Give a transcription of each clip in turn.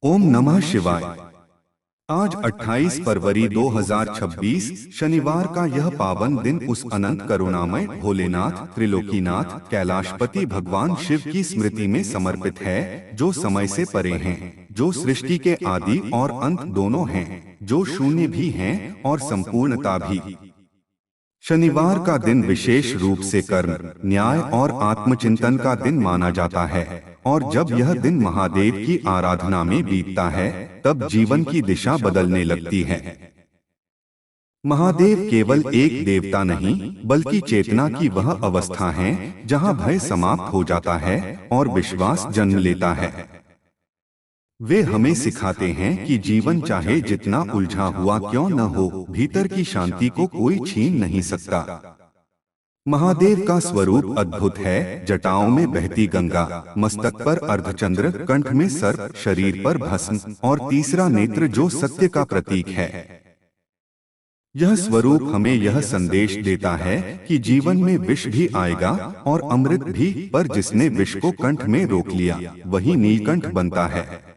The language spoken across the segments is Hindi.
ओम नमः शिवाय। आज 28 फरवरी 2026 शनिवार का यह पावन दिन उस अनंत करुणामय भोलेनाथ त्रिलोकीनाथ कैलाशपति भगवान शिव की स्मृति में समर्पित है, जो समय से परे हैं, जो सृष्टि के आदि और अंत दोनों हैं, जो शून्य भी हैं और संपूर्णता भी। शनिवार का दिन विशेष रूप से कर्म, न्याय और आत्मचिंतन का दिन माना जाता है, और जब यह दिन महादेव की आराधना में बीतता है, तब जीवन की दिशा बदलने लगती है। महादेव केवल एक देवता नहीं, बल्कि चेतना की वह अवस्था है जहां भय समाप्त हो जाता है और विश्वास जन्म लेता है। वे हमें सिखाते हैं कि जीवन चाहे जितना उलझा हुआ क्यों न हो, भीतर की शांति को कोई छीन नहीं सकता। महादेव का स्वरूप अद्भुत है। जटाओं में बहती गंगा, मस्तक पर अर्धचंद्र, कंठ में सर्प, शरीर पर भस्म और तीसरा नेत्र जो सत्य का प्रतीक है। यह स्वरूप हमें यह संदेश देता है कि जीवन में विष भी आएगा और अमृत भी, पर जिसने विष को कंठ में रोक लिया वही नीलकंठ बनता है।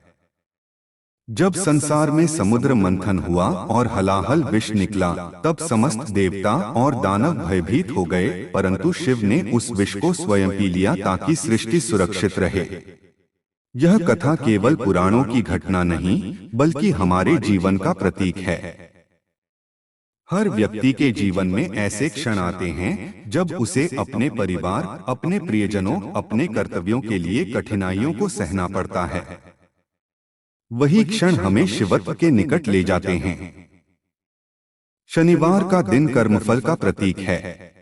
जब संसार में समुद्र मंथन हुआ और हलाहल विष निकला, तब समस्त देवता और दानव भयभीत हो गए, परंतु शिव ने उस विष को स्वयं पी लिया ताकि सृष्टि सुरक्षित रहे। यह कथा केवल पुराणों की घटना नहीं, बल्कि हमारे जीवन का प्रतीक है। हर व्यक्ति के जीवन में ऐसे क्षण आते हैं जब उसे अपने परिवार, अपने प्रियजनों, अपने कर्तव्यों के लिए कठिनाइयों को सहना पड़ता है। वही क्षण हमें शिवत्व के निकट ले जाते हैं। शनिवार का दिन कर्मफल का प्रतीक है।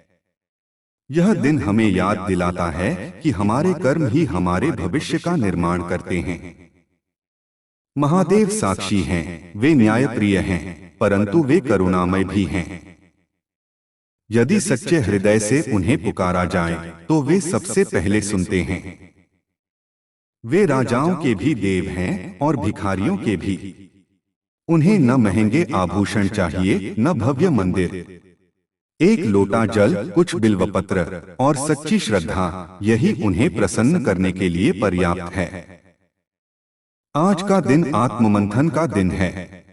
यह दिन हमें याद दिलाता है कि हमारे कर्म ही हमारे भविष्य का निर्माण करते हैं। महादेव साक्षी हैं, वे न्यायप्रिय हैं, परंतु वे करुणामय भी हैं। यदि सच्चे हृदय से उन्हें पुकारा जाए, तो वे सबसे पहले सुनते हैं। वे राजाओं के भी देव हैं और भिखारियों के भी। उन्हें न महंगे आभूषण चाहिए, न भव्य मंदिर। एक लोटा जल, कुछ बिल्वपत्र और सच्ची श्रद्धा, यही उन्हें प्रसन्न करने के लिए पर्याप्त है। आज का दिन आत्ममंथन का दिन है।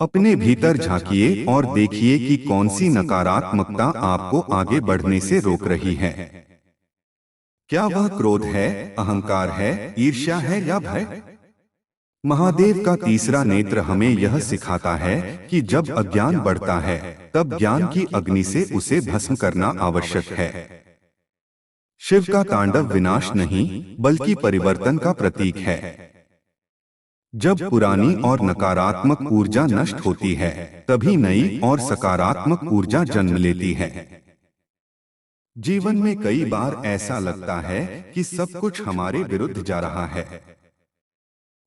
अपने भीतर झांकिए और देखिए कि कौन सी नकारात्मकता आपको आगे बढ़ने से रोक रही है। क्या वह क्रोध है, अहंकार है, ईर्ष्या है या भय? महादेव का तीसरा नेत्र हमें यह सिखाता है कि जब अज्ञान बढ़ता है, तब ज्ञान की अग्नि से उसे भस्म करना आवश्यक है। शिव का तांडव विनाश नहीं, बल्कि परिवर्तन का प्रतीक है। जब पुरानी और नकारात्मक ऊर्जा नष्ट होती है, तभी नई और सकारात्मक ऊर्जा जन्म लेती है। जीवन में कई बार ऐसा लगता है कि सब कुछ हमारे विरुद्ध जा रहा है।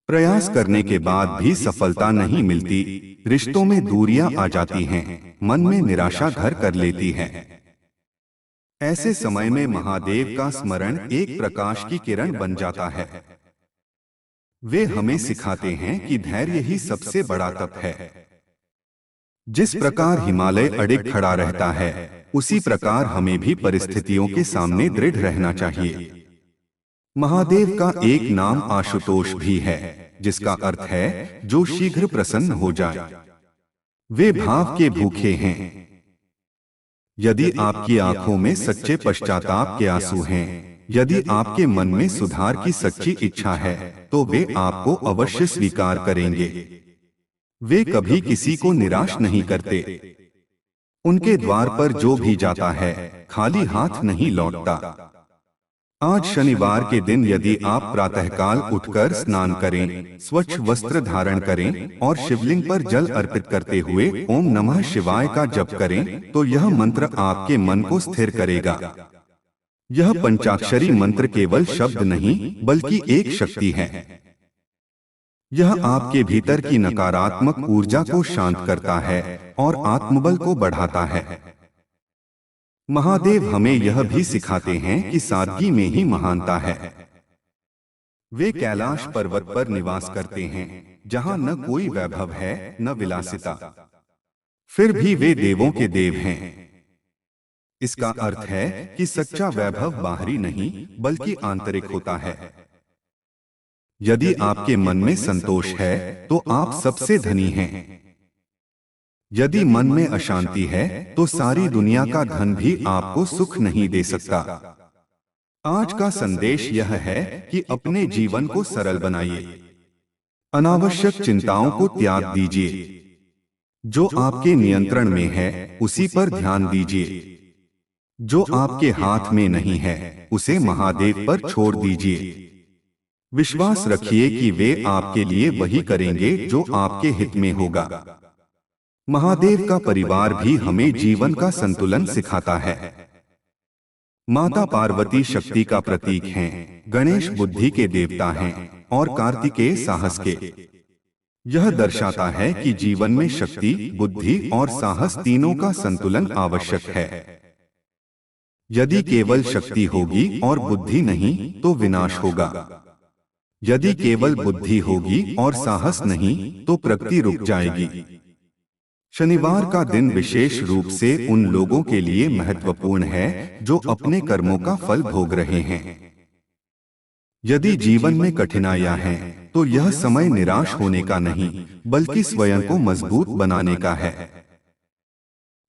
प्रयास करने के बाद भी सफलता नहीं मिलती, रिश्तों में दूरियां आ जाती हैं, मन में निराशा घर कर लेती है। ऐसे समय में महादेव का स्मरण एक प्रकाश की किरण बन जाता है। वे हमें सिखाते हैं कि धैर्य ही सबसे बड़ा तप है। जिस प्रकार हिमालय अडिग खड़ा रहता है, उसी प्रकार हमें भी परिस्थितियों के सामने दृढ़ रहना चाहिए। महादेव का एक नाम आशुतोष भी है, जिसका अर्थ है जो शीघ्र प्रसन्न हो जाए। वे भाव के भूखे हैं। यदि आपकी आंखों में सच्चे पश्चाताप के आंसू हैं, यदि आपके मन में सुधार की सच्ची इच्छा है, तो वे आपको अवश्य स्वीकार करेंगे। वे कभी किसी को निराश नहीं करते। उनके द्वार पर जो भी जाता है, खाली हाथ नहीं लौटता। आज शनिवार के दिन यदि आप प्रातःकाल उठकर स्नान करें, स्वच्छ वस्त्र धारण करें और शिवलिंग पर जल अर्पित करते हुए ओम नमः शिवाय का जप करें, तो यह मंत्र आपके मन को स्थिर करेगा। यह पंचाक्षरी मंत्र केवल शब्द नहीं, बल्कि एक शक्ति है। यह आपके भीतर की नकारात्मक ऊर्जा को शांत करता है और आत्मबल को बढ़ाता है। महादेव हमें यह भी सिखाते हैं कि सादगी में ही महानता है। वे कैलाश पर्वत पर निवास करते हैं, जहां न कोई वैभव है, न विलासिता। फिर भी वे देवों के देव हैं। इसका अर्थ है कि सच्चा वैभव बाहरी नहीं, बल्कि आंतरिक होता है। यदि आपके मन में संतोष है तो आप सबसे धनी हैं। यदि मन में अशांति है तो सारी दुनिया का धन भी आपको सुख नहीं दे सकता। आज का संदेश यह है कि अपने जीवन को सरल बनाइए। अनावश्यक चिंताओं को त्याग दीजिए। जो आपके नियंत्रण में है उसी पर ध्यान दीजिए। जो आपके हाथ में नहीं है उसे महादेव पर छोड़ दीजिए। विश्वास रखिए कि वे आपके लिए वही करेंगे जो आपके हित में होगा। महादेव का परिवार भी हमें जीवन का संतुलन सिखाता है। माता पार्वती शक्ति का प्रतीक हैं, गणेश बुद्धि के देवता हैं और कार्तिकेय साहस के। यह दर्शाता है कि जीवन में शक्ति, बुद्धि और साहस तीनों का संतुलन आवश्यक है। यदि केवल शक्ति होगी और बुद्धि नहीं तो विनाश होगा। यदि केवल बुद्धि होगी और साहस नहीं तो प्रगति रुक जाएगी। शनिवार का दिन विशेष रूप से उन लोगों के लिए महत्वपूर्ण है जो अपने कर्मों का फल भोग रहे हैं। यदि जीवन में कठिनाइयां हैं तो यह समय निराश होने का नहीं बल्कि स्वयं को मजबूत बनाने का है।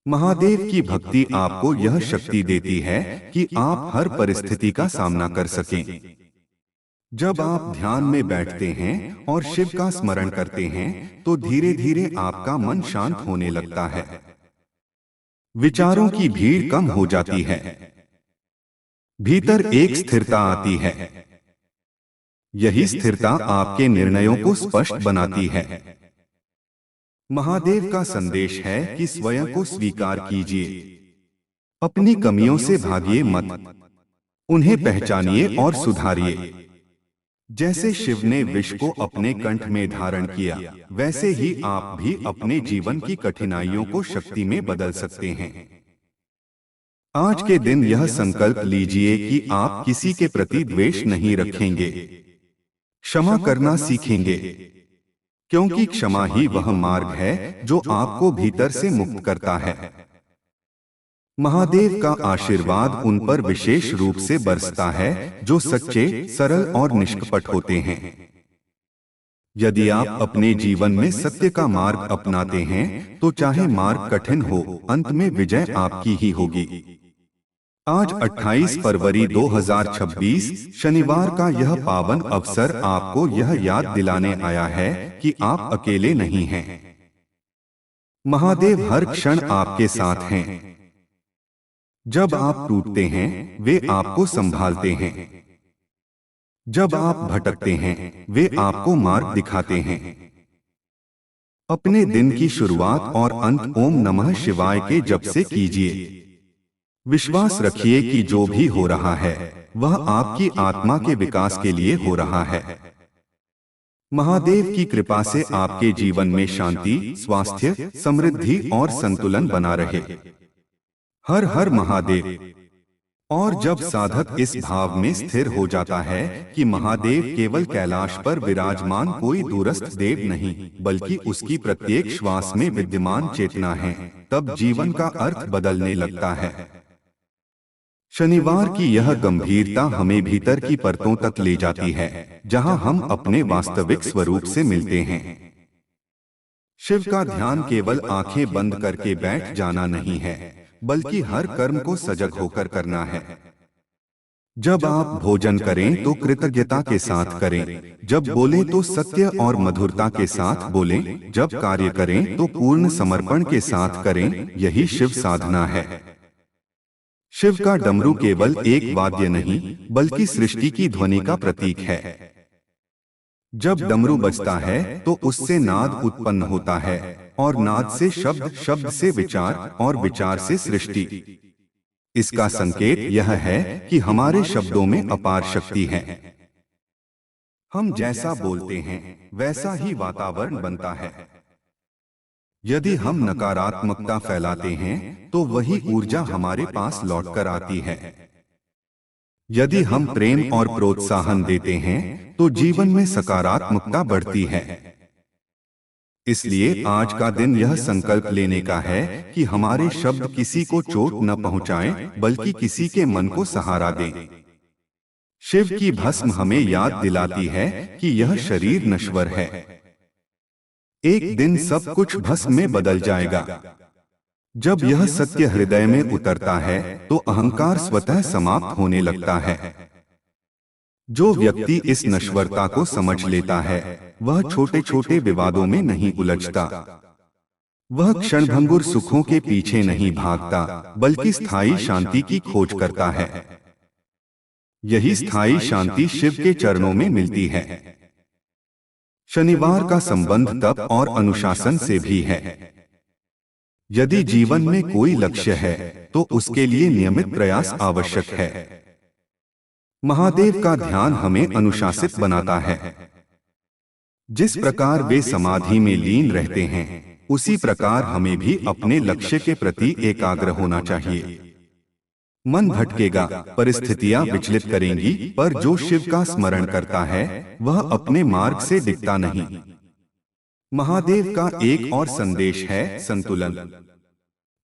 महादेव की भक्ति आपको यह शक्ति देती है कि आप हर परिस्थिति का सामना कर सकें। जब आप ध्यान में बैठते हैं और शिव का स्मरण करते हैं तो धीरे धीरे आपका मन शांत होने लगता है। विचारों की भीड़ कम हो जाती है। भीतर एक स्थिरता आती है। यही स्थिरता आपके निर्णयों को स्पष्ट बनाती है। महादेव का संदेश है कि स्वयं को स्वीकार कीजिए। अपनी कमियों से भागिए मत, उन्हें पहचानिए और सुधारिए। जैसे शिव ने विष को अपने कंठ में धारण किया, वैसे ही आप भी अपने जीवन की कठिनाइयों को शक्ति में बदल सकते हैं। आज के दिन यह संकल्प लीजिए कि आप किसी के प्रति द्वेष नहीं रखेंगे। क्षमा करना सीखेंगे, क्योंकि क्षमा ही वह मार्ग है जो आपको भीतर से मुक्त करता है। महादेव का आशीर्वाद उन पर विशेष रूप से बरसता है जो सच्चे, सरल और निष्कपट होते हैं। यदि आप अपने जीवन में सत्य का मार्ग अपनाते हैं तो चाहे मार्ग कठिन हो, अंत में विजय आपकी ही होगी। आज 28 फरवरी 2026 शनिवार का यह पावन अवसर आपको यह याद दिलाने आया है कि आप अकेले नहीं हैं। महादेव हर क्षण आपके साथ हैं। जब आप टूटते हैं वे आपको संभालते हैं। जब आप भटकते हैं वे आपको मार्ग दिखाते हैं। अपने दिन की शुरुआत और अंत ओम नमः शिवाय के जप से कीजिए। विश्वास रखिए कि जो भी हो रहा है वह आपकी आत्मा के विकास के लिए हो रहा है। महादेव की कृपा से आपके जीवन में शांति, स्वास्थ्य, समृद्धि और संतुलन बना रहे। हर हर महादेव। और जब साधक इस भाव में स्थिर हो जाता है कि महादेव केवल कैलाश पर विराजमान कोई दूरस्थ देव नहीं बल्कि उसकी प्रत्येक श्वास में विद्यमान चेतना है, तब जीवन का अर्थ बदलने लगता है। शनिवार की यह गंभीरता हमें भीतर की परतों तक ले जाती है, जहां हम अपने वास्तविक स्वरूप से मिलते हैं। शिव का ध्यान केवल आंखें बंद करके बैठ जाना नहीं है, बल्कि हर कर्म को सजग होकर करना है। जब आप भोजन करें तो कृतज्ञता के साथ करें, जब बोलें तो सत्य और मधुरता के साथ बोलें, जब कार्य करें तो पूर्ण समर्पण के साथ करें। यही शिव साधना है। शिव का डमरू केवल एक वाद्य नहीं बल्कि सृष्टि की ध्वनि का प्रतीक है। जब डमरू बजता है तो उससे नाद उत्पन्न होता है और नाद से शब्द, शब्द से विचार और विचार से सृष्टि। इसका संकेत यह है कि हमारे शब्दों में अपार शक्ति है। हम जैसा बोलते हैं वैसा ही वातावरण बनता है। यदि हम नकारात्मकता फैलाते हैं तो वही ऊर्जा हमारे पास लौटकर आती है। यदि हम प्रेम और प्रोत्साहन देते हैं तो जीवन में सकारात्मकता बढ़ती है। इसलिए आज का दिन यह संकल्प लेने का है कि हमारे शब्द किसी को चोट न पहुंचाएं, बल्कि किसी के मन को सहारा दें। शिव की भस्म हमें याद दिलाती है कि यह शरीर नश्वर है। एक दिन सब कुछ भस्म में बदल जाएगा। जब यह सत्य हृदय में उतरता है तो अहंकार स्वतः समाप्त होने लगता है। जो व्यक्ति इस नश्वरता को समझ लेता है वह छोटे छोटे विवादों में नहीं उलझता। वह क्षणभंगुर सुखों के पीछे नहीं भागता बल्कि स्थायी शांति की खोज करता है। यही स्थायी शांति शिव के चरणों में मिलती है। शनिवार का संबंध तप और अनुशासन से भी है। यदि जीवन में कोई लक्ष्य है तो उसके लिए नियमित प्रयास आवश्यक है। महादेव का ध्यान हमें अनुशासित बनाता है। जिस प्रकार वे समाधि में लीन रहते हैं उसी प्रकार हमें भी अपने लक्ष्य के प्रति एकाग्र होना चाहिए। मन भटकेगा, परिस्थितियां विचलित करेंगी, पर जो शिव का स्मरण करता है वह अपने मार्ग से डिगता नहीं। महादेव का एक और संदेश है संतुलन।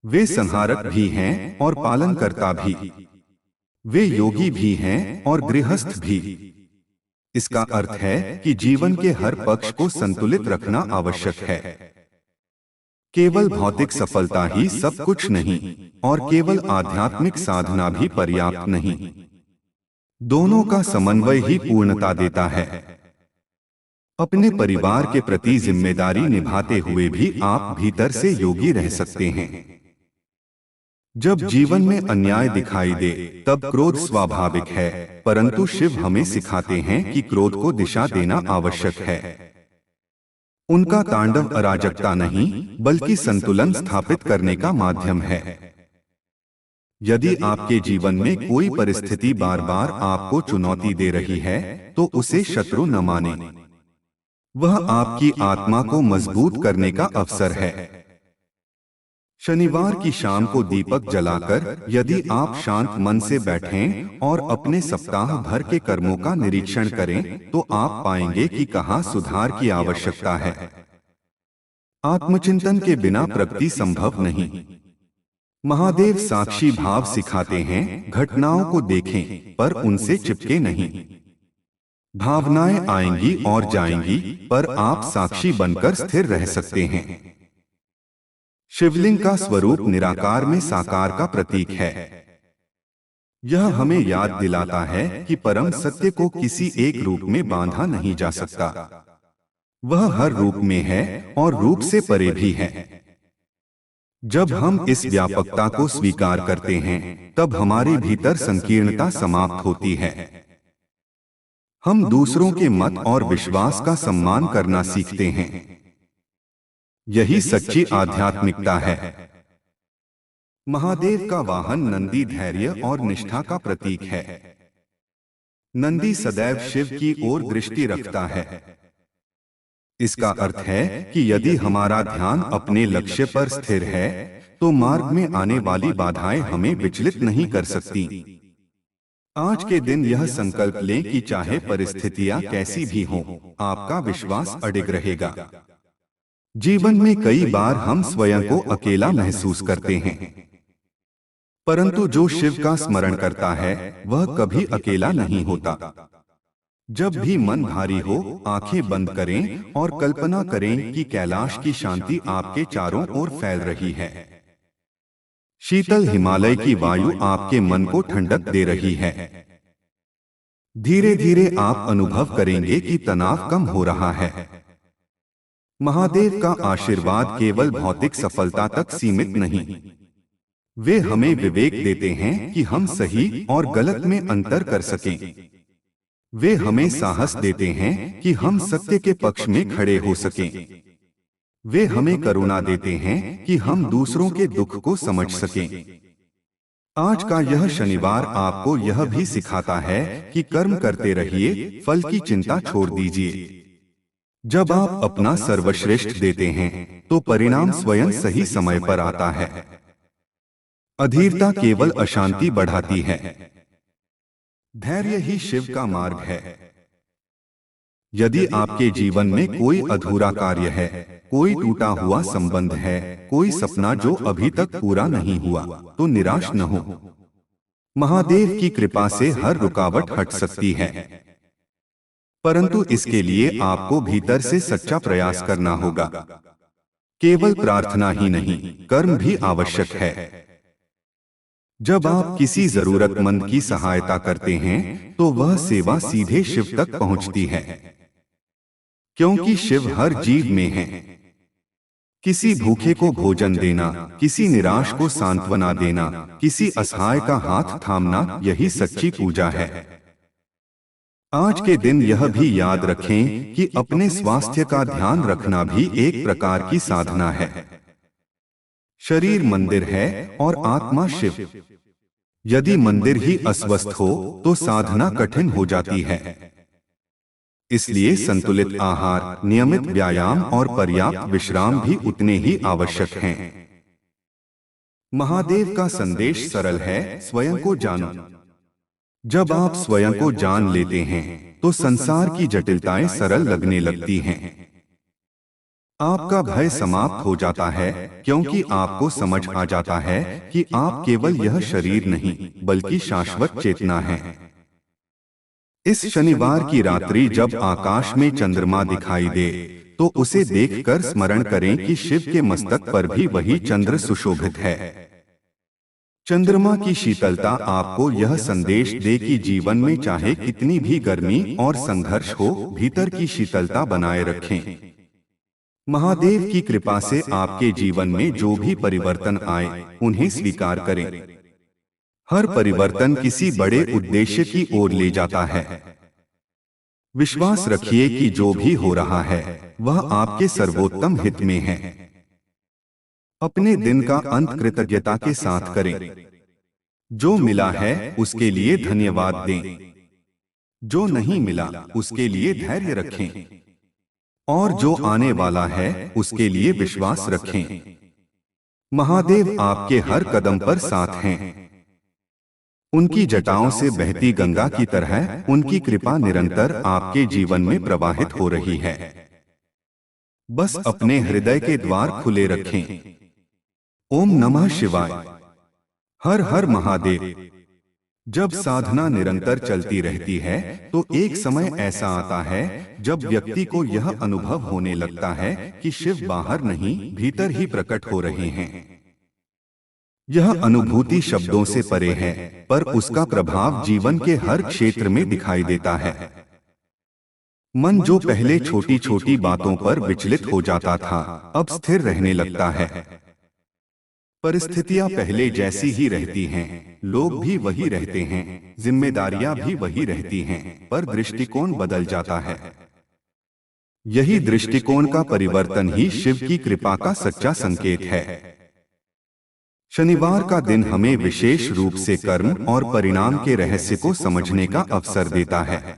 वे संहारक भी हैं और पालनकर्ता भी। वे योगी भी हैं और गृहस्थ भी। इसका अर्थ है कि जीवन के हर पक्ष को संतुलित रखना आवश्यक है। केवल भौतिक सफलता ही सब कुछ नहीं और केवल आध्यात्मिक साधना भी पर्याप्त नहीं। दोनों का समन्वय ही पूर्णता देता है। अपने परिवार के प्रति जिम्मेदारी निभाते हुए भी आप भीतर से योगी रह सकते हैं। जब जीवन में अन्याय दिखाई दे तब क्रोध स्वाभाविक है, परंतु शिव हमें सिखाते हैं कि क्रोध को दिशा देना आवश्यक है। उनका तांडव अराजकता नहीं बल्कि संतुलन स्थापित करने का माध्यम है। यदि आपके जीवन में कोई परिस्थिति बार बार आपको चुनौती दे रही है तो उसे शत्रु न माने। वह आपकी आत्मा को मजबूत करने का अवसर है। शनिवार की शाम को दीपक जलाकर यदि आप शांत मन से बैठें और अपने सप्ताह भर के कर्मों का निरीक्षण करें तो आप पाएंगे कि कहाँ सुधार की आवश्यकता है। आत्मचिंतन के बिना प्रगति संभव नहीं। महादेव साक्षी भाव सिखाते हैं, घटनाओं को देखें पर उनसे चिपके नहीं। भावनाएं आएंगी और जाएंगी पर आप साक्षी बनकर स्थिर रह सकते हैं। शिवलिंग का स्वरूप निराकार में साकार का प्रतीक है। यह हमें याद दिलाता है कि परम सत्य को किसी एक रूप में बांधा नहीं जा सकता। वह हर रूप में है और रूप से परे भी है। जब हम इस व्यापकता को स्वीकार करते हैं तब हमारे भीतर संकीर्णता समाप्त होती है। हम दूसरों के मत और विश्वास का सम्मान करना सीखते हैं। यही सच्ची आध्यात्मिकता है। महादेव का वाहन नंदी धैर्य और निष्ठा का प्रतीक है। नंदी सदैव शिव की ओर दृष्टि रखता है। इसका अर्थ है कि यदि हमारा ध्यान अपने लक्ष्य पर स्थिर है तो मार्ग में आने वाली बाधाएं हमें विचलित नहीं कर सकती। आज के दिन यह संकल्प लें कि चाहे परिस्थितियां कैसी भी हों, आपका विश्वास अडिग रहेगा। जीवन में कई बार हम स्वयं को अकेला महसूस करते हैं, परंतु जो शिव का स्मरण करता है वह कभी अकेला नहीं होता। जब भी मन भारी हो, आंखें बंद करें और कल्पना करें कि कैलाश की शांति आपके चारों ओर फैल रही है। शीतल हिमालय की वायु आपके मन को ठंडक दे रही है। धीरे धीरे आप अनुभव करेंगे कि तनाव कम हो रहा है। महादेव का आशीर्वाद केवल भौतिक सफलता तक सीमित नहीं, वे हमें विवेक देते हैं कि हम सही और गलत में अंतर कर सकें। वे हमें साहस देते हैं कि हम सत्य के पक्ष में खड़े हो सकें। वे हमें करुणा देते हैं कि हम दूसरों के दुख को समझ सकें। आज का यह शनिवार आपको यह भी सिखाता है कि कर्म करते रहिए, फल की चिंता छोड़ दीजिए। जब आप अपना सर्वश्रेष्ठ देते हैं तो परिणाम स्वयं सही समय पर आता है। अधीरता केवल अशांति बढ़ाती है। धैर्य ही शिव का मार्ग है। यदि आपके जीवन में कोई अधूरा कार्य है, कोई टूटा हुआ संबंध है, कोई सपना जो अभी तक पूरा नहीं हुआ, तो निराश न हो। महादेव की कृपा से हर रुकावट हट सकती है, परंतु इसके लिए आपको भीतर से सच्चा प्रयास करना होगा। केवल प्रार्थना ही नहीं, कर्म भी आवश्यक है। जब आप किसी जरूरतमंद की सहायता करते हैं तो वह सेवा सीधे शिव तक पहुंचती है, क्योंकि शिव हर जीव में है। किसी भूखे को भोजन देना, किसी निराश को सांत्वना देना, किसी असहाय का हाथ थामना, यही सच्ची पूजा है। आज के दिन यह भी याद रखें कि अपने स्वास्थ्य का ध्यान रखना भी एक प्रकार की साधना है। शरीर मंदिर है और आत्मा शिव। यदि मंदिर ही अस्वस्थ हो तो साधना कठिन हो जाती है। इसलिए संतुलित आहार, नियमित व्यायाम और पर्याप्त विश्राम भी उतने ही आवश्यक हैं। महादेव का संदेश सरल है, स्वयं को जानो। जब आप स्वयं को जान लेते हैं तो संसार की जटिलताएं सरल लगने लगती हैं। आपका भय समाप्त हो जाता है, क्योंकि आपको समझ आ जाता है कि आप केवल यह शरीर नहीं बल्कि शाश्वत चेतना हैं। इस शनिवार की रात्रि जब आकाश में चंद्रमा दिखाई दे तो उसे देखकर स्मरण करें कि शिव के मस्तक पर भी वही चंद्र सुशोभित है। चंद्रमा की शीतलता आपको यह संदेश दे कि जीवन में चाहे कितनी भी गर्मी और संघर्ष हो, भीतर की शीतलता बनाए रखें। महादेव की कृपा से आपके जीवन में जो भी परिवर्तन आए उन्हें स्वीकार करें। हर परिवर्तन किसी बड़े उद्देश्य की ओर ले जाता है। विश्वास रखिए कि जो भी हो रहा है वह आपके सर्वोत्तम हित में है। अपने दिन का अंत कृतज्ञता के साथ करें। जो मिला है उसके लिए धन्यवाद दें। जो नहीं मिला उसके लिए धैर्य रखें, और जो आने वाला है उसके लिए विश्वास रखें। महादेव आपके हर कदम पर साथ हैं। उनकी जटाओं से बहती गंगा की तरह उनकी कृपा निरंतर आपके जीवन में प्रवाहित हो रही है। बस अपने हृदय के द्वार खुले रखें। ओम नमः शिवाय। हर हर महादेव। जब साधना निरंतर चलती रहती है तो एक समय ऐसा आता है जब व्यक्ति को यह अनुभव होने लगता है कि शिव बाहर नहीं भीतर ही प्रकट हो रहे हैं। यह अनुभूति शब्दों से परे है, पर उसका प्रभाव जीवन के हर क्षेत्र में दिखाई देता है। मन जो पहले छोटी छोटी बातों पर विचलित हो जाता था अब स्थिर रहने लगता है। परिस्थितियां पहले जैसी ही रहती हैं, लोग भी वही रहते हैं, जिम्मेदारियां भी वही रहती हैं, पर दृष्टिकोण बदल जाता है। यही दृष्टिकोण का परिवर्तन ही शिव की कृपा का सच्चा संकेत है। शनिवार का दिन हमें विशेष रूप से कर्म और परिणाम के रहस्य को समझने का अवसर देता है।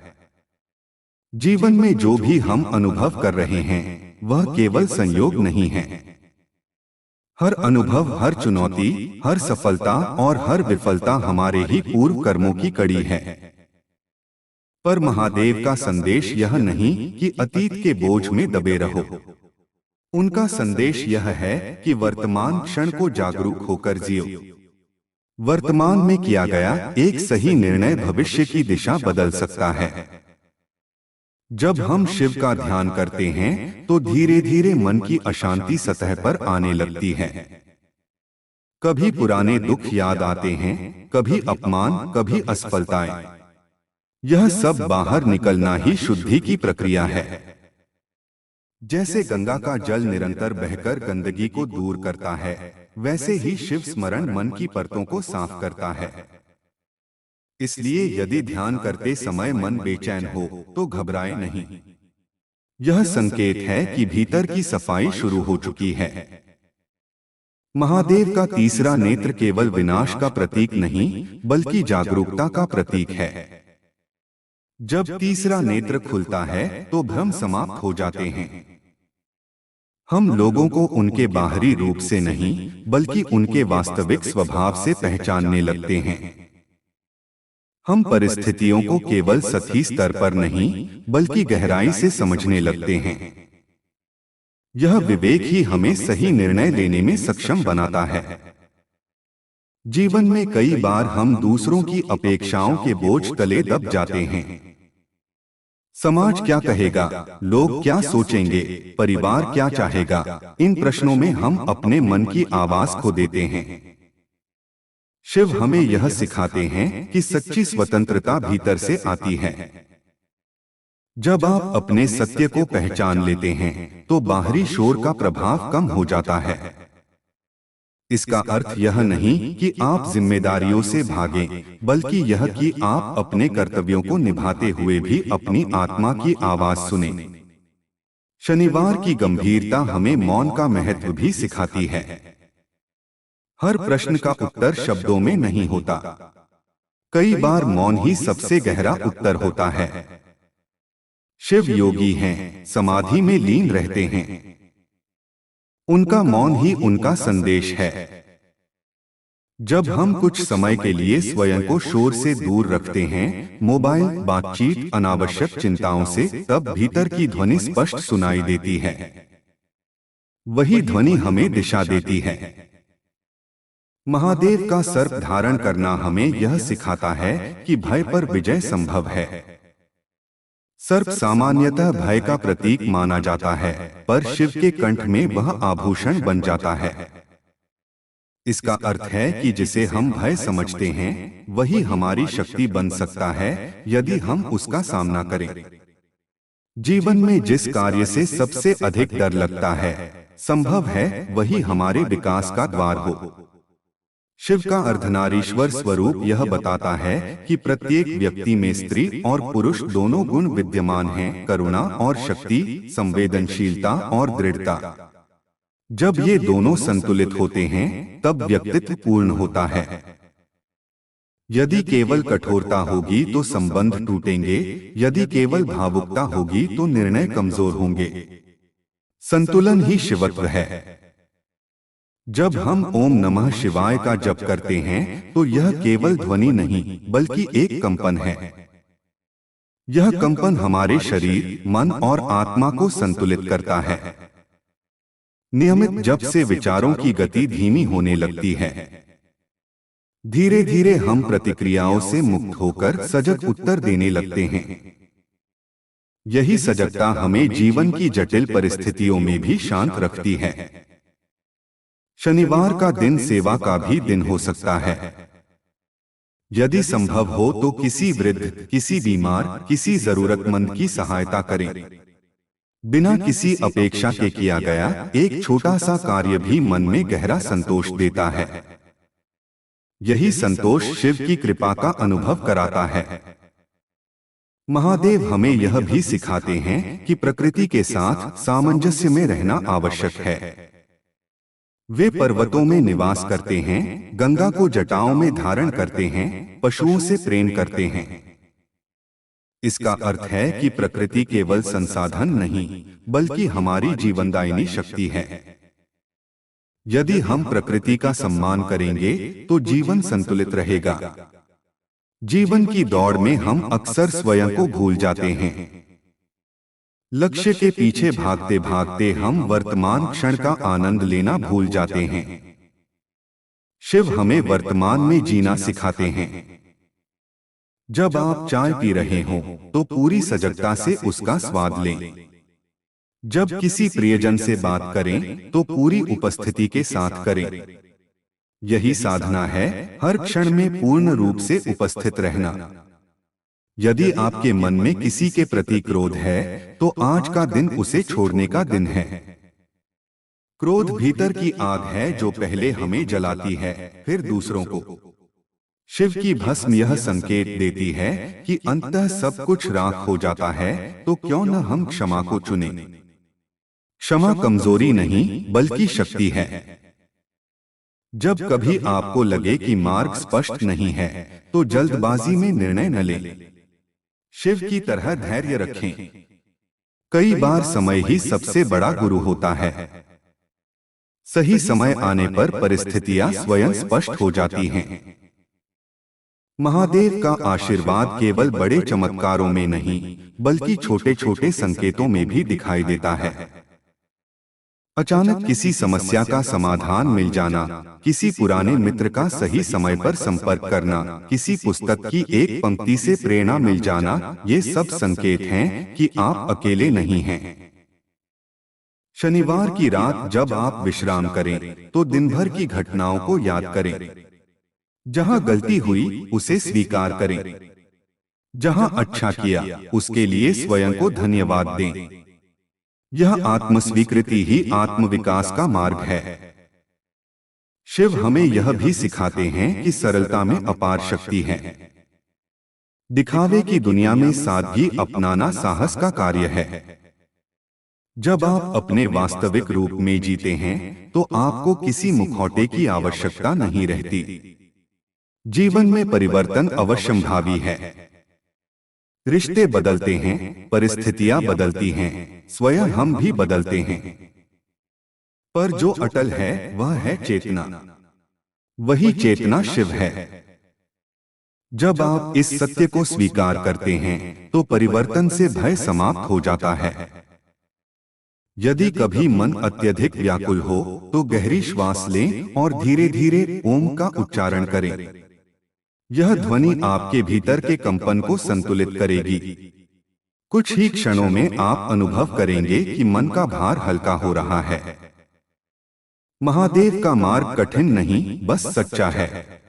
जीवन में जो भी हम अनुभव कर रहे हैं वह केवल संयोग नहीं है। हर अनुभव, हर चुनौती, हर सफलता और हर विफलता हमारे ही पूर्व कर्मों की कड़ी है। पर महादेव का संदेश यह नहीं कि अतीत के बोझ में दबे रहो। उनका संदेश यह है कि वर्तमान क्षण को जागरूक होकर जियो। वर्तमान में किया गया एक सही निर्णय भविष्य की दिशा बदल सकता है। जब हम शिव का ध्यान करते हैं तो धीरे धीरे मन की अशांति सतह पर आने लगती है। कभी पुराने दुख याद आते हैं, कभी अपमान, कभी असफलताएं। यह सब बाहर निकलना ही शुद्धि की प्रक्रिया है। जैसे गंगा का जल निरंतर बहकर गंदगी को दूर करता है, वैसे ही शिव स्मरण मन की परतों को साफ करता है। इसलिए यदि ध्यान करते समय मन बेचैन हो तो घबराए नहीं। यह संकेत है कि भीतर की सफाई शुरू हो चुकी है। महादेव का तीसरा नेत्र केवल विनाश का प्रतीक नहीं बल्कि जागरूकता का प्रतीक है। जब तीसरा नेत्र खुलता है तो भ्रम समाप्त हो जाते हैं। हम लोगों को उनके बाहरी रूप से नहीं बल्कि उनके वास्तविक स्वभाव से पहचानने लगते हैं। हम परिस्थितियों को केवल सतही स्तर पर नहीं बल्कि गहराई से समझने लगते हैं। यह विवेक ही हमें सही निर्णय लेने में सक्षम बनाता है। जीवन में कई बार हम दूसरों की अपेक्षाओं के बोझ तले दब जाते हैं। समाज क्या कहेगा, लोग क्या सोचेंगे, परिवार क्या चाहेगा, इन प्रश्नों में हम अपने मन की आवाज खो देते हैं। शिव हमें यह सिखाते हैं कि सच्ची स्वतंत्रता भीतर से आती है। जब आप अपने सत्य को पहचान लेते हैं तो बाहरी शोर का प्रभाव कम हो जाता है। इसका अर्थ यह नहीं कि आप जिम्मेदारियों से भागें, बल्कि यह कि आप अपने कर्तव्यों को निभाते हुए भी अपनी आत्मा की आवाज सुनें। शनिवार की गंभीरता हमें मौन का महत्व भी सिखाती है। हर प्रश्न का उत्तर शब्दों में नहीं होता। कई बार मौन ही सबसे गहरा उत्तर होता है। शिव योगी हैं, समाधि में लीन रहते हैं। उनका मौन ही उनका संदेश है। जब हम कुछ समय के लिए स्वयं को शोर से दूर रखते हैं, मोबाइल, बातचीत, अनावश्यक चिंताओं से, तब भीतर की ध्वनि स्पष्ट सुनाई देती है। वही ध्वनि हमें दिशा देती है। महादेव का सर्प धारण करना हमें यह सिखाता है कि भय पर विजय संभव है। सर्प सामान्यतः भय का प्रतीक माना जाता है, पर शिव के कंठ में वह आभूषण बन जाता है। इसका अर्थ है कि जिसे हम भय समझते हैं, वही हमारी शक्ति बन सकता है यदि हम उसका सामना करें। जीवन में जिस कार्य से सबसे अधिक डर लगता है, संभव है वही हमारे विकास का द्वार हो। शिव का अर्धनारीश्वर स्वरूप यह बताता है कि प्रत्येक व्यक्ति में स्त्री और पुरुष दोनों गुण विद्यमान हैं, करुणा और शक्ति, संवेदनशीलता और दृढ़ता। जब ये दोनों संतुलित होते हैं, तब व्यक्तित्व पूर्ण होता है। यदि केवल कठोरता होगी तो संबंध टूटेंगे, यदि केवल भावुकता होगी तो निर्णय कमजोर होंगे। संतुलन ही शिवत्व है। जब हम ओम नमः शिवाय का जप करते हैं तो यह केवल ध्वनि नहीं, बल्कि एक कंपन है। यह कंपन हमारे शरीर, मन और आत्मा को संतुलित करता है। नियमित जप से विचारों की गति धीमी होने लगती है। धीरे धीरे हम प्रतिक्रियाओं से मुक्त होकर सजग उत्तर देने लगते हैं। यही सजगता हमें जीवन की जटिल परिस्थितियों में भी शांत रखती है। शनिवार का दिन सेवा का भी दिन हो सकता है। यदि संभव हो तो किसी वृद्ध, किसी बीमार, किसी जरूरतमंद की सहायता करें। बिना किसी अपेक्षा के किया गया एक छोटा सा कार्य भी मन में गहरा संतोष देता है। यही संतोष शिव की कृपा का अनुभव कराता है। महादेव हमें यह भी सिखाते हैं कि प्रकृति के साथ सामंजस्य में रहना आवश्यक है। वे पर्वतों में निवास करते हैं, गंगा को जटाओं में धारण करते हैं, पशुओं से प्रेम करते हैं। इसका अर्थ है कि प्रकृति केवल संसाधन नहीं, बल्कि हमारी जीवनदायिनी शक्ति है। यदि हम प्रकृति का सम्मान करेंगे तो जीवन संतुलित रहेगा। जीवन की दौड़ में हम अक्सर स्वयं को भूल जाते हैं। लक्ष्य के पीछे भागते भागते हम वर्तमान क्षण का आनंद लेना भूल जाते हैं। शिव हमें वर्तमान में जीना सिखाते हैं। जब आप चाय पी रहे हों, तो पूरी सजगता से उसका स्वाद लें। जब किसी प्रियजन से बात करें, तो पूरी उपस्थिति के साथ करें। यही साधना है, हर क्षण में पूर्ण रूप से उपस्थित रहना। यदि आपके मन में किसी के प्रति क्रोध है, तो आज का दिन उसे छोड़ने का दिन है। क्रोध भीतर की आग है जो पहले हमें जलाती है, फिर दूसरों को। शिव की भस्म यह संकेत देती है कि अंततः सब कुछ राख हो जाता है, तो क्यों न हम क्षमा को चुनें। क्षमा कमजोरी नहीं, बल्कि शक्ति है। जब कभी आपको लगे कि मार्ग स्पष्ट नहीं है, तो जल्दबाजी में निर्णय न लें। शिव की तरह धैर्य रखें। कई बार समय ही सबसे बड़ा गुरु होता है। सही समय आने पर परिस्थितियां स्वयं स्पष्ट हो जाती हैं। महादेव का आशीर्वाद केवल बड़े चमत्कारों में नहीं, बल्कि छोटे छोटे संकेतों में भी दिखाई देता है। अचानक किसी समस्या का समाधान मिल जाना, किसी पुराने मित्र का सही समय पर संपर्क करना, किसी पुस्तक की एक पंक्ति से प्रेरणा मिल जाना, ये सब संकेत हैं कि आप अकेले नहीं हैं। शनिवार की रात जब आप विश्राम करें, तो दिन भर की घटनाओं को याद करें। जहां गलती हुई, उसे स्वीकार करें। जहां अच्छा किया, उसके लिए स्वयं को धन्यवाद दें। यह आत्मस्वीकृति ही आत्मविकास का मार्ग है। शिव हमें यह भी सिखाते हैं कि सरलता में अपार शक्ति है। दिखावे की दुनिया में सादगी अपनाना साहस का कार्य है। जब आप अपने वास्तविक रूप में जीते हैं, तो आपको किसी मुखौटे की आवश्यकता नहीं रहती। जीवन में परिवर्तन अवश्यंभावी है। रिश्ते बदलते हैं, परिस्थितियां बदलती हैं, स्वयं हम भी बदलते हैं, पर जो अटल है वह है चेतना। वही चेतना शिव है। जब आप इस सत्य को स्वीकार करते हैं, तो परिवर्तन से भय समाप्त हो जाता है। यदि कभी मन अत्यधिक व्याकुल हो, तो गहरी श्वास लें और धीरे धीरे ओम का उच्चारण करें। यह ध्वनि आपके भीतर के कंपन को संतुलित करेगी। कुछ ही क्षणों में आप अनुभव करेंगे कि मन का भार हल्का हो रहा है। महादेव का मार्ग कठिन नहीं, बस सच्चा है।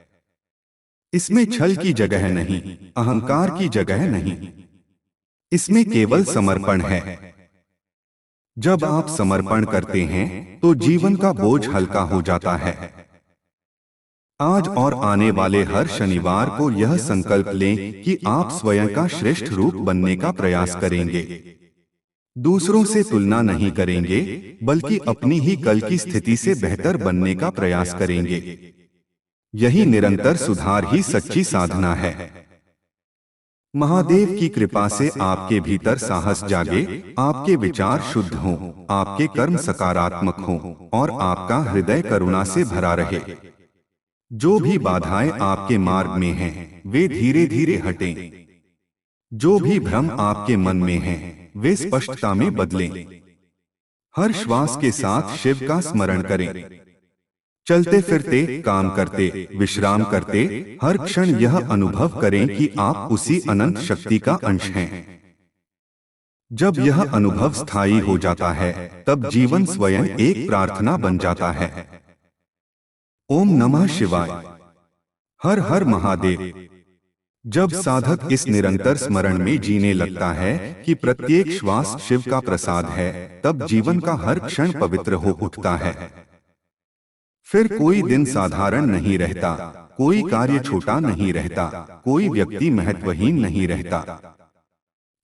इसमें छल की जगह नहीं, अहंकार की जगह नहीं। इसमें केवल समर्पण है। जब आप समर्पण करते हैं, तो जीवन का बोझ हल्का हो जाता है। आज और आने वाले हर शनिवार को यह संकल्प लें कि आप स्वयं का श्रेष्ठ रूप बनने का प्रयास करेंगे। दूसरों से तुलना नहीं करेंगे, बल्कि अपनी ही कल की स्थिति से बेहतर बनने का प्रयास करेंगे। यही निरंतर सुधार ही सच्ची साधना है। महादेव की कृपा से आपके भीतर साहस जागे, आपके विचार शुद्ध हों, आपके कर्म सकारात्मक हों और आपका हृदय करुणा से भरा रहे। जो भी बाधाएं आपके मार्ग में हैं, वे धीरे धीरे हटें। जो भी भ्रम आपके मन में हैं, वे स्पष्टता में बदलें। हर श्वास के साथ शिव का स्मरण करें। चलते फिरते, काम करते, विश्राम करते, हर क्षण यह अनुभव करें कि आप उसी अनंत शक्ति का अंश हैं। जब यह अनुभव स्थायी हो जाता है, तब जीवन स्वयं एक प्रार्थना बन जाता है। ओम नमः शिवाय। हर हर महादेव। जब साधक इस निरंतर स्मरण में जीने लगता है कि प्रत्येक श्वास शिव का प्रसाद है, तब जीवन का हर क्षण पवित्र हो उठता है। फिर कोई दिन साधारण नहीं रहता, कोई कार्य छोटा नहीं रहता, कोई व्यक्ति महत्वहीन नहीं रहता।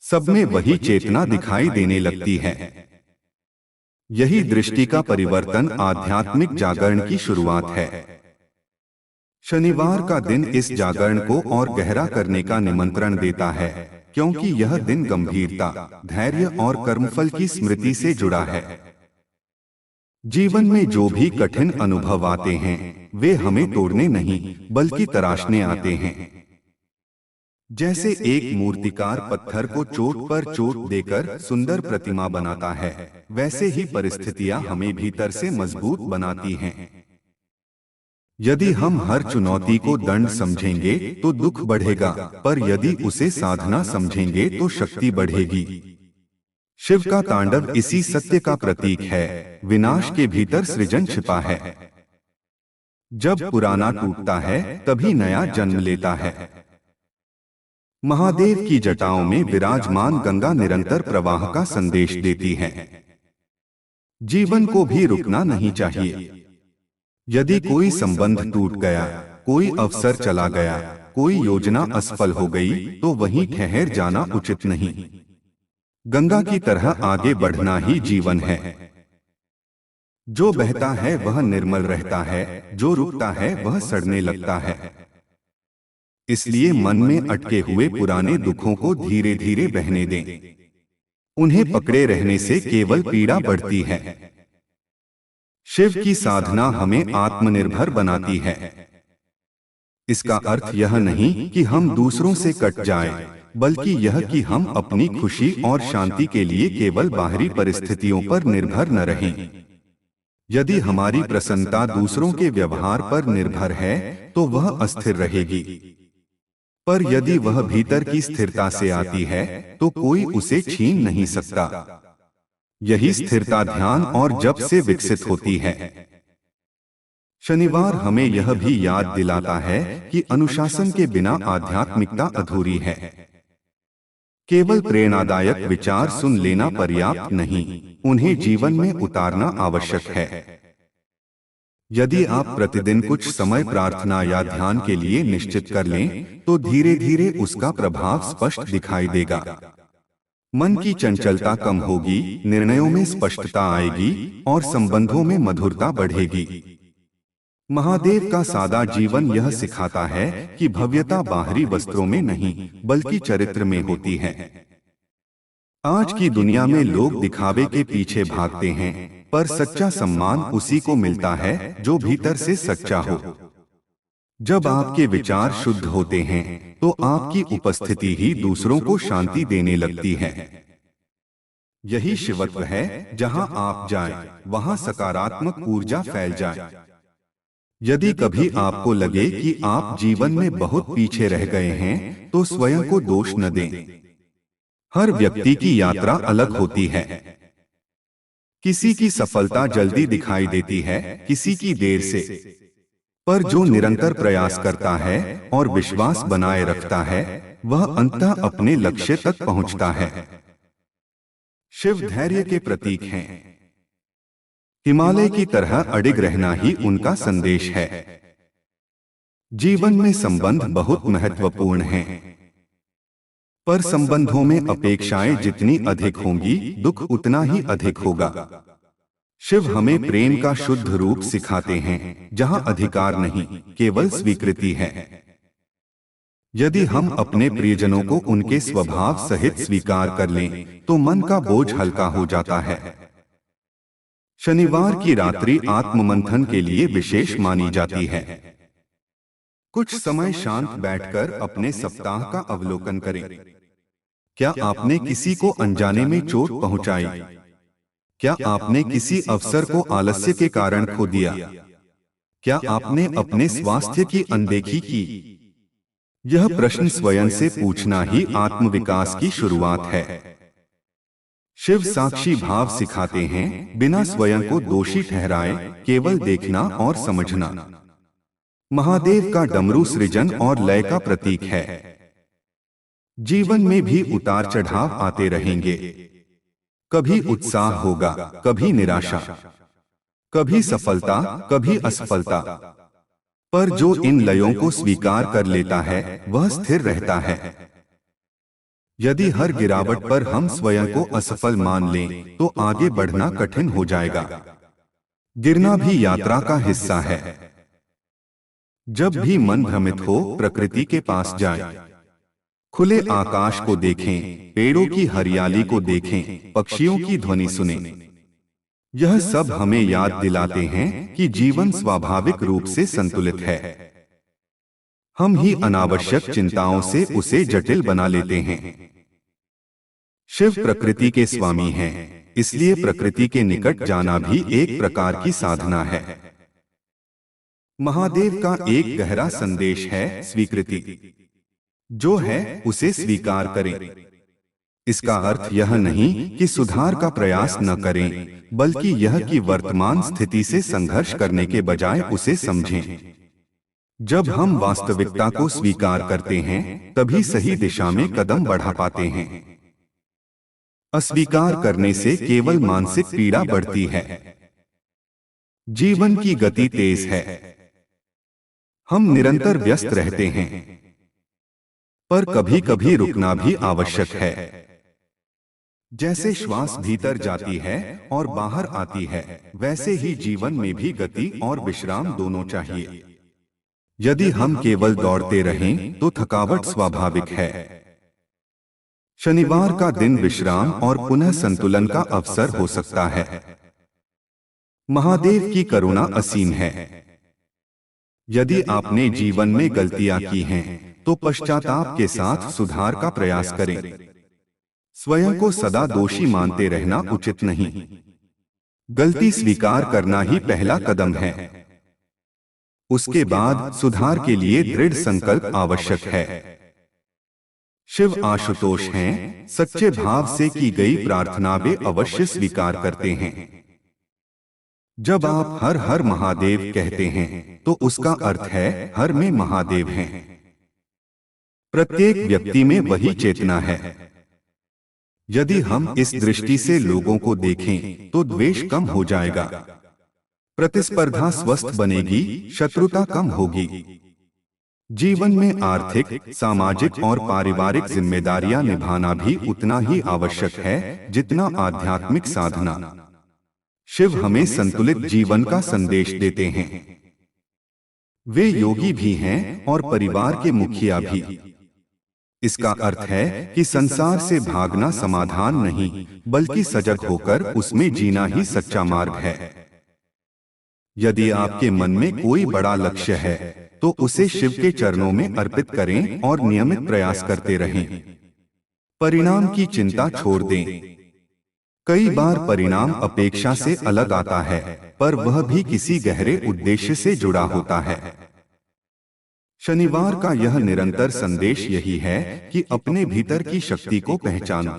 सब में वही चेतना दिखाई देने लगती है। यही दृष्टि का परिवर्तन आध्यात्मिक जागरण की शुरुआत है। शनिवार का दिन इस जागरण को और गहरा करने का निमंत्रण देता है, क्योंकि यह दिन गंभीरता, धैर्य और कर्मफल की स्मृति से जुड़ा है। जीवन में जो भी कठिन अनुभव आते हैं, वे हमें तोड़ने नहीं, बल्कि तराशने आते हैं। जैसे एक मूर्तिकार पत्थर को चोट पर चोट देकर सुंदर प्रतिमा बनाता है, वैसे ही परिस्थितियां हमें भीतर से मजबूत बनाती हैं। यदि हम हर चुनौती को दंड समझेंगे, तो दुख बढ़ेगा, पर यदि उसे साधना समझेंगे, तो शक्ति बढ़ेगी। शिव का तांडव इसी सत्य का प्रतीक है। विनाश के भीतर सृजन छिपा है। जब पुराना टूटता है, तभी नया जन्म लेता है। महादेव की जटाओं में विराजमान गंगा निरंतर प्रवाह का संदेश देती है। जीवन को भी रुकना नहीं चाहिए। यदि कोई संबंध टूट गया, कोई अवसर चला गया, कोई योजना असफल हो गई, तो वहीं ठहर जाना उचित नहीं। गंगा की तरह आगे बढ़ना ही जीवन है। जो बहता है वह निर्मल रहता है, जो रुकता है वह सड़ने लगता है। इसलिए मन में अटके हुए पुराने दुखों को धीरे धीरे बहने दें। उन्हें पकड़े रहने से केवल पीड़ा बढ़ती है। शिव की साधना हमें आत्मनिर्भर बनाती है। इसका अर्थ यह नहीं कि हम दूसरों से कट जाएं, बल्कि यह कि हम अपनी खुशी और शांति के लिए केवल बाहरी परिस्थितियों पर निर्भर न रहें। यदि हमारी प्रसन्नता दूसरों के व्यवहार पर निर्भर है तो वह अस्थिर रहेगी, पर यदि वह भीतर की स्थिरता से आती है तो कोई उसे छीन नहीं सकता। यही स्थिरता ध्यान और जप से विकसित होती है। शनिवार हमें यह भी याद दिलाता है कि अनुशासन के बिना आध्यात्मिकता अधूरी है। केवल प्रेरणादायक विचार सुन लेना पर्याप्त नहीं, उन्हें जीवन में उतारना आवश्यक है। यदि आप प्रतिदिन कुछ समय प्रार्थना या ध्यान के लिए निश्चित कर लें तो धीरे धीरे उसका प्रभाव स्पष्ट दिखाई देगा। मन की चंचलता कम होगी, निर्णयों में स्पष्टता आएगी और संबंधों में मधुरता बढ़ेगी। महादेव का सादा जीवन यह सिखाता है कि भव्यता बाहरी वस्त्रों में नहीं बल्कि चरित्र में होती है। आज की दुनिया में लोग दिखावे के पीछे भागते हैं, पर सच्चा सम्मान उसी को मिलता है जो भीतर से सच्चा हो। जब आपके विचार शुद्ध होते हैं तो आपकी उपस्थिति ही दूसरों को शांति देने लगती है। यही शिवत्व है, जहां आप जाएं, वहां सकारात्मक ऊर्जा फैल जाए। यदि कभी आपको लगे कि आप जीवन में बहुत पीछे रह गए हैं तो स्वयं को दोष न दें। हर व्यक्ति की यात्रा अलग होती है। किसी की सफलता जल्दी दिखाई देती है, किसी की देर से, पर जो निरंतर प्रयास करता है और विश्वास बनाए रखता है वह अंततः अपने लक्ष्य तक पहुंचता है। शिव धैर्य के प्रतीक हैं। हिमालय की तरह अडिग रहना ही उनका संदेश है। जीवन में संबंध बहुत महत्वपूर्ण हैं, पर संबंधों में अपेक्षाएं जितनी अधिक होंगी दुख उतना ही अधिक होगा। शिव हमें प्रेम का शुद्ध रूप सिखाते हैं, जहां अधिकार नहीं केवल स्वीकृति है। यदि हम अपने प्रियजनों को उनके स्वभाव सहित स्वीकार कर लें तो मन का बोझ हल्का हो जाता है। शनिवार की रात्रि आत्ममंथन के लिए विशेष मानी जाती है। कुछ समय शांत बैठकर अपने सप्ताह का अवलोकन करें। क्या आपने किसी को अनजाने में चोट पहुंचाई? क्या आपने किसी अवसर को आलस्य के कारण खो दिया? क्या आपने अपने स्वास्थ्य की अनदेखी की? यह प्रश्न स्वयं से पूछना ही आत्मविकास की शुरुआत है। शिव साक्षी भाव सिखाते हैं, बिना स्वयं को दोषी ठहराए केवल देखना और समझना। महादेव का डमरू सृजन और लय का प्रतीक है। जीवन में भी उतार चढ़ाव आते रहेंगे। कभी उत्साह होगा, कभी निराशा, कभी सफलता, कभी असफलता, पर जो इन लयों को स्वीकार कर लेता है वह स्थिर रहता है। यदि हर गिरावट पर हम स्वयं को असफल मान लें तो आगे बढ़ना कठिन हो जाएगा। गिरना भी यात्रा का हिस्सा है। जब भी मन भ्रमित हो प्रकृति के पास जाएं। खुले आकाश को देखें, पेड़ों की हरियाली को देखें, पक्षियों की ध्वनि सुनें। यह सब हमें याद दिलाते हैं कि जीवन स्वाभाविक रूप से संतुलित है। हम ही अनावश्यक चिंताओं से उसे जटिल बना लेते हैं। शिव प्रकृति के स्वामी हैं, इसलिए प्रकृति के निकट जाना भी एक प्रकार की साधना है। महादेव का एक गहरा संदेश है, स्वीकृति। जो है उसे स्वीकार करें। इसका अर्थ यह नहीं कि सुधार का प्रयास न करें, बल्कि यह कि वर्तमान स्थिति से संघर्ष करने के बजाय उसे समझें। जब हम वास्तविकता को स्वीकार करते हैं तभी सही दिशा में कदम बढ़ा पाते हैं। अस्वीकार करने से केवल मानसिक पीड़ा बढ़ती है। जीवन की गति तेज है। हम निरंतर व्यस्त रहते हैं, पर कभी कभी रुकना भी आवश्यक है। जैसे श्वास भीतर जाती है और बाहर आती है, वैसे ही जीवन में भी गति और विश्राम दोनों चाहिए। यदि हम केवल दौड़ते रहें तो थकावट स्वाभाविक है। शनिवार का दिन विश्राम और पुनः संतुलन का अवसर हो सकता है। महादेव की करुणा असीम है। यदि आपने जीवन में गलतियां की हैं, तो पश्चाताप के साथ सुधार का प्रयास करें। स्वयं को सदा दोषी मानते रहना उचित नहीं। गलती स्वीकार करना ही पहला कदम है। उसके बाद सुधार के लिए दृढ़ संकल्प आवश्यक है। शिव आशुतोष हैं, सच्चे भाव से की गई प्रार्थना वे अवश्य स्वीकार करते हैं। जब आप हर हर महादेव कहते हैं तो उसका अर्थ है हर में महादेव हैं। प्रत्येक व्यक्ति में वही चेतना है। यदि हम इस दृष्टि से लोगों को देखें तो द्वेष कम हो जाएगा, प्रतिस्पर्धा स्वस्थ बनेगी, शत्रुता कम होगी। जीवन में आर्थिक, सामाजिक और पारिवारिक जिम्मेदारियां निभाना भी उतना ही आवश्यक है जितना आध्यात्मिक साधना। शिव हमें संतुलित जीवन का संदेश देते हैं। वे योगी भी हैं और परिवार के मुखिया भी। इसका अर्थ है कि संसार से भागना समाधान नहीं, बल्कि सजग होकर उसमें जीना ही सच्चा मार्ग है। यदि आपके मन में कोई बड़ा लक्ष्य है तो उसे शिव के चरणों में अर्पित करें और नियमित प्रयास करते रहें। परिणाम की चिंता छोड़ दें। कई बार परिणाम अपेक्षा से अलग आता है, पर वह भी किसी गहरे उद्देश्य से जुड़ा होता है। शनिवार का यह निरंतर संदेश यही है कि अपने भीतर की शक्ति को पहचानो।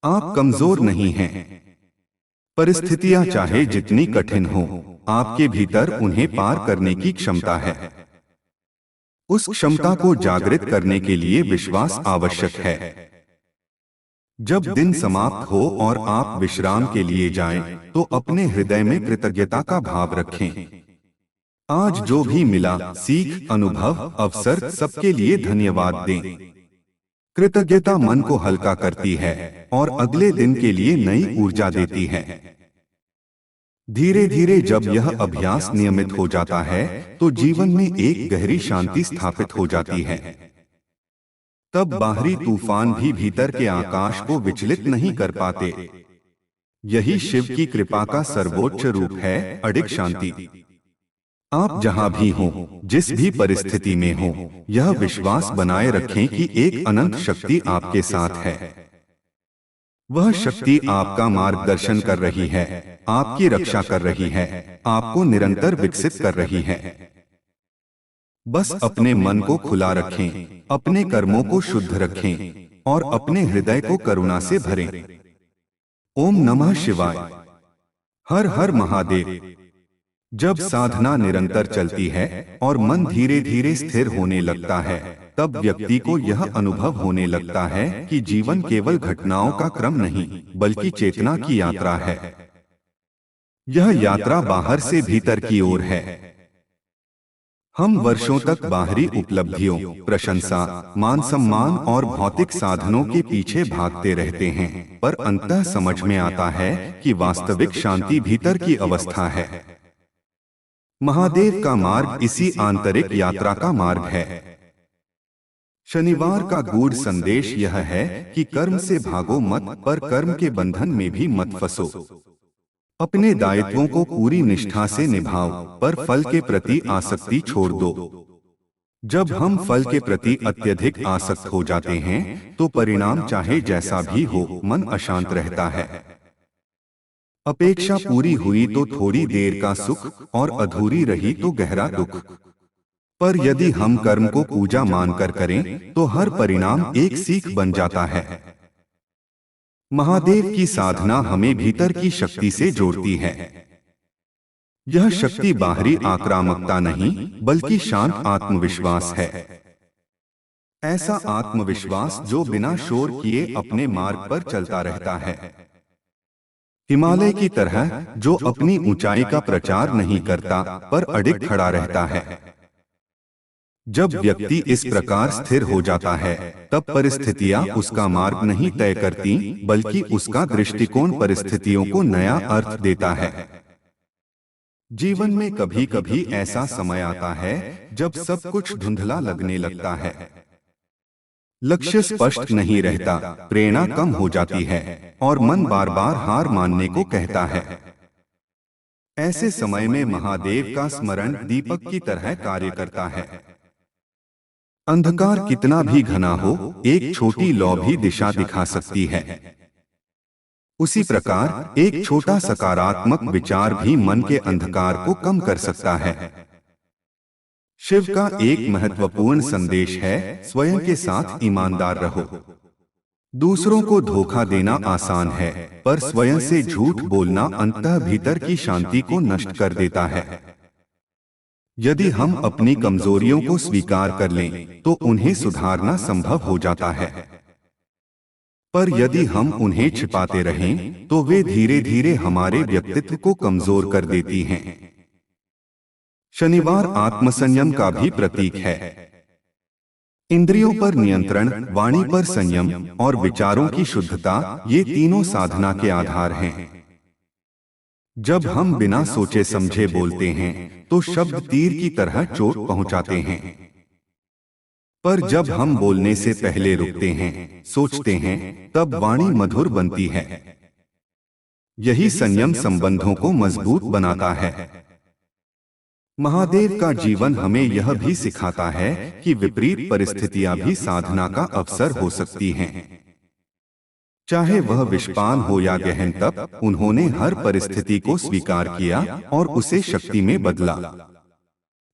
आप कमजोर नहीं हैं। परिस्थितियां चाहे जितनी कठिन हो, आपके भीतर उन्हें पार करने की क्षमता है। उस क्षमता को जागृत करने के लिए विश्वास आवश्यक है। जब दिन समाप्त हो और आप विश्राम के लिए जाएं, तो अपने हृदय में कृतज्ञता का भाव रखें। आज जो भी मिला, सीख, अनुभव, अवसर, सबके लिए धन्यवाद दें। कृतज्ञता मन को हल्का करती है और अगले दिन के लिए नई ऊर्जा देती है। धीरे धीरे जब यह अभ्यास नियमित हो जाता है तो जीवन में एक गहरी शांति स्थापित हो जाती है। तब बाहरी तूफान भी भीतर के आकाश को विचलित नहीं कर पाते। यही शिव की कृपा का सर्वोच्च रूप है, अडिग शांति। आप जहां भी हों, जिस भी परिस्थिति में हों, यह विश्वास बनाए रखें कि एक अनंत शक्ति आपके साथ है। वह शक्ति आपका मार्गदर्शन कर रही है, आपकी रक्षा कर रही है, आपको निरंतर विकसित कर रही है। बस अपने मन को खुला रखें, अपने कर्मों को शुद्ध रखें और अपने हृदय को करुणा से भरें। ओम नमः शिवाय। हर हर महादेव। जब साधना निरंतर चलती है और मन धीरे धीरे स्थिर होने लगता है, तब व्यक्ति को यह अनुभव होने लगता है कि जीवन केवल घटनाओं का क्रम नहीं, बल्कि चेतना की यात्रा है। यह यात्रा बाहर से भीतर की ओर है। हम वर्षों तक बाहरी उपलब्धियों, प्रशंसा, मान सम्मान और भौतिक साधनों के पीछे भागते रहते हैं, पर अंततः समझ में आता है कि वास्तविक शांति भीतर की अवस्था है। महादेव का मार्ग इसी आंतरिक यात्रा का मार्ग है। शनिवार का गूढ़ संदेश यह है कि कर्म से भागो मत, पर कर्म के बंधन में भी मत फंसो। अपने दायित्वों को पूरी निष्ठा से निभाओ, पर फल के प्रति आसक्ति छोड़ दो। जब हम फल के प्रति अत्यधिक आसक्त हो जाते हैं तो परिणाम चाहे जैसा भी हो, मन अशांत रहता है। अपेक्षा पूरी हुई तो थोड़ी देर का सुख और अधूरी रही तो गहरा दुख। पर यदि हम कर्म को पूजा मानकर करें तो हर परिणाम एक सीख बन जाता है। महादेव की साधना हमें भीतर की शक्ति से जोड़ती है। यह शक्ति बाहरी आक्रामकता नहीं, बल्कि शांत आत्मविश्वास है। ऐसा आत्मविश्वास जो बिना शोर किए अपने मार्ग पर चलता रहता है। हिमालय की तरह जो अपनी ऊंचाई का प्रचार नहीं करता, पर अडिग खड़ा रहता है। जब व्यक्ति इस प्रकार स्थिर हो जाता है, तब परिस्थितियां उसका मार्ग नहीं तय करती, बल्कि उसका दृष्टिकोण परिस्थितियों को नया अर्थ देता है। जीवन में कभी कभी ऐसा समय आता है जब सब कुछ धुंधला लगने लगता है। लक्ष्य स्पष्ट नहीं रहता, प्रेरणा कम हो जाती है और मन बार बार हार मानने को कहता है। ऐसे समय में महादेव का स्मरण दीपक की तरह कार्य करता है। अंधकार कितना भी घना हो, एक छोटी लौ भी दिशा दिखा सकती है। उसी प्रकार एक छोटा सकारात्मक विचार भी मन के अंधकार को कम कर सकता है। शिव का एक महत्वपूर्ण संदेश है, स्वयं के साथ ईमानदार रहो। दूसरों को धोखा देना आसान है, पर स्वयं से झूठ बोलना अंतः भीतर की शांति को नष्ट कर देता है। यदि हम अपनी कमजोरियों को स्वीकार कर लें, तो उन्हें सुधारना संभव हो जाता है। पर यदि हम उन्हें छिपाते रहें, तो वे धीरे धीरे हमारे व्यक्तित्व को कमजोर कर देती हैं। शनिवार आत्मसंयम का भी प्रतीक है। इंद्रियों पर नियंत्रण, वाणी पर संयम और विचारों की शुद्धता, ये तीनों साधना के आधार हैं। जब हम बिना सोचे समझे बोलते हैं, तो शब्द तीर की तरह चोट पहुंचाते हैं। पर जब हम बोलने से पहले रुकते हैं, सोचते हैं, तब वाणी मधुर बनती है। यही संयम संबंधों को मजबूत बनाता है। महादेव का जीवन हमें यह भी सिखाता है कि विपरीत परिस्थितियां भी साधना का अवसर हो सकती हैं। चाहे वह विषपान हो या गहन तप, उन्होंने हर परिस्थिति को स्वीकार किया और उसे शक्ति में बदला।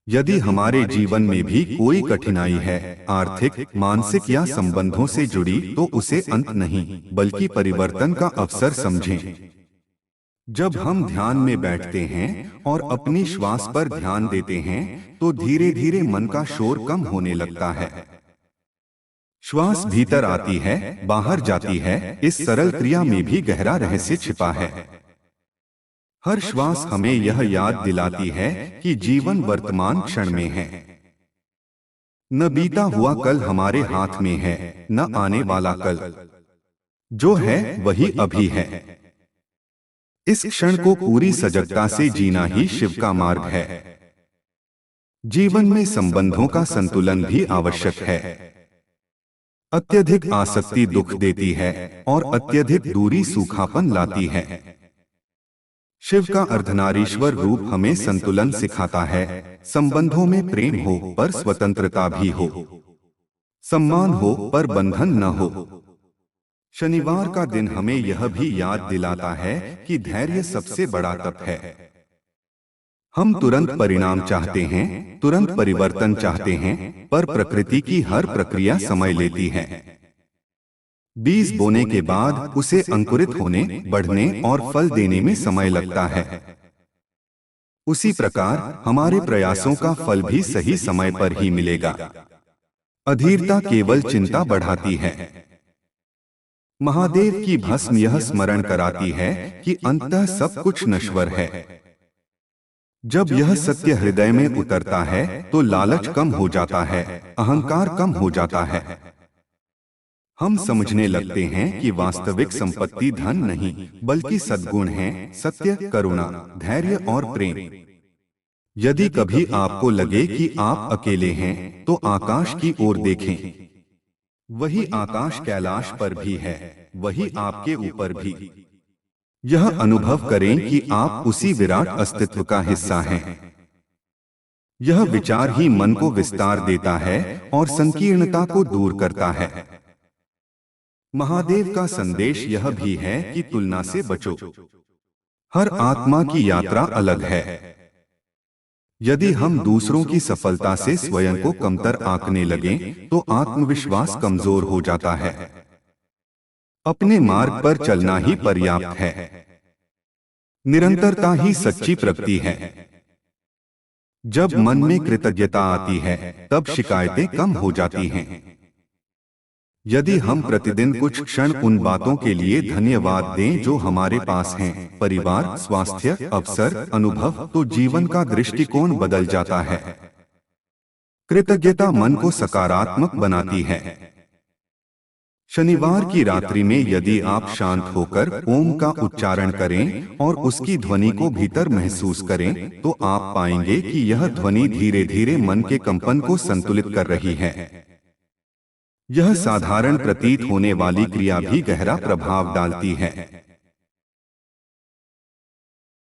यदि हमारे जीवन में भी कोई कठिनाई है, आर्थिक, मानसिक या संबंधों से जुड़ी, तो उसे अंत नहीं, बल्कि परिवर्तन का अवसर समझें। जब हम ध्यान में बैठते हैं और अपनी श्वास पर ध्यान देते हैं, तो धीरे धीरे मन का शोर कम होने लगता है। श्वास भीतर आती है, बाहर जाती है। इस सरल क्रिया में भी गहरा रहस्य छिपा है। हर श्वास हमें यह याद दिलाती है कि जीवन वर्तमान क्षण में है। न बीता हुआ कल हमारे हाथ में है, न आने वाला कल। जो है वही अभी है। इस क्षण को पूरी सजगता से जीना ही शिव का मार्ग है। जीवन में संबंधों का संतुलन भी आवश्यक है। अत्यधिक आसक्ति दुख देती है और अत्यधिक दूरी सूखापन लाती है। शिव का अर्धनारीश्वर रूप हमें संतुलन सिखाता है। संबंधों में प्रेम हो, पर स्वतंत्रता भी हो। सम्मान हो, पर बंधन न हो। शनिवार का दिन हमें यह भी याद दिलाता है कि धैर्य सबसे बड़ा तप है। हम तुरंत परिणाम चाहते हैं, तुरंत परिवर्तन चाहते हैं, पर प्रकृति की हर प्रक्रिया समय लेती है। बीज बोने के बाद उसे अंकुरित होने, बढ़ने और फल देने में समय लगता है। उसी प्रकार हमारे प्रयासों का फल भी सही समय पर ही मिलेगा। अधीरता केवल चिंता बढ़ाती है। महादेव की भस्म यह स्मरण कराती है कि अंततः सब कुछ नश्वर है। जब यह सत्य हृदय में उतरता है, तो लालच कम हो जाता है, अहंकार कम हो जाता है। हम समझने लगते हैं कि वास्तविक संपत्ति धन नहीं, बल्कि सद्गुण हैं, सत्य, करुणा, धैर्य और प्रेम। यदि कभी आपको लगे कि आप अकेले हैं, तो आकाश की ओर देखें। वही आकाश कैलाश पर भी है, वही आपके ऊपर भी। यह अनुभव करें कि आप उसी विराट अस्तित्व का हिस्सा हैं। यह विचार ही मन को विस्तार देता है और संकीर्णता को दूर करता है। महादेव का संदेश यह भी है कि तुलना से बचो। हर आत्मा की यात्रा अलग है। यदि हम दूसरों की सफलता से स्वयं को कमतर आंकने लगें, तो आत्मविश्वास कमजोर हो जाता है। अपने मार्ग पर चलना ही पर्याप्त है। निरंतरता ही सच्ची प्रगति है। जब मन में कृतज्ञता आती है, तब शिकायतें कम हो जाती हैं। यदि हम प्रतिदिन कुछ क्षण उन बातों के लिए धन्यवाद दें जो हमारे पास हैं, परिवार, स्वास्थ्य, अवसर, अनुभव, तो जीवन का दृष्टिकोण बदल जाता है। कृतज्ञता मन को सकारात्मक बनाती है। शनिवार की रात्रि में यदि आप शांत होकर ओम का उच्चारण करें और उसकी ध्वनि को भीतर महसूस करें, तो आप पाएंगे कि यह ध्वनि धीरे धीरे मन के कंपन को संतुलित कर रही है। यह साधारण प्रतीत होने वाली क्रिया भी गहरा प्रभाव डालती है।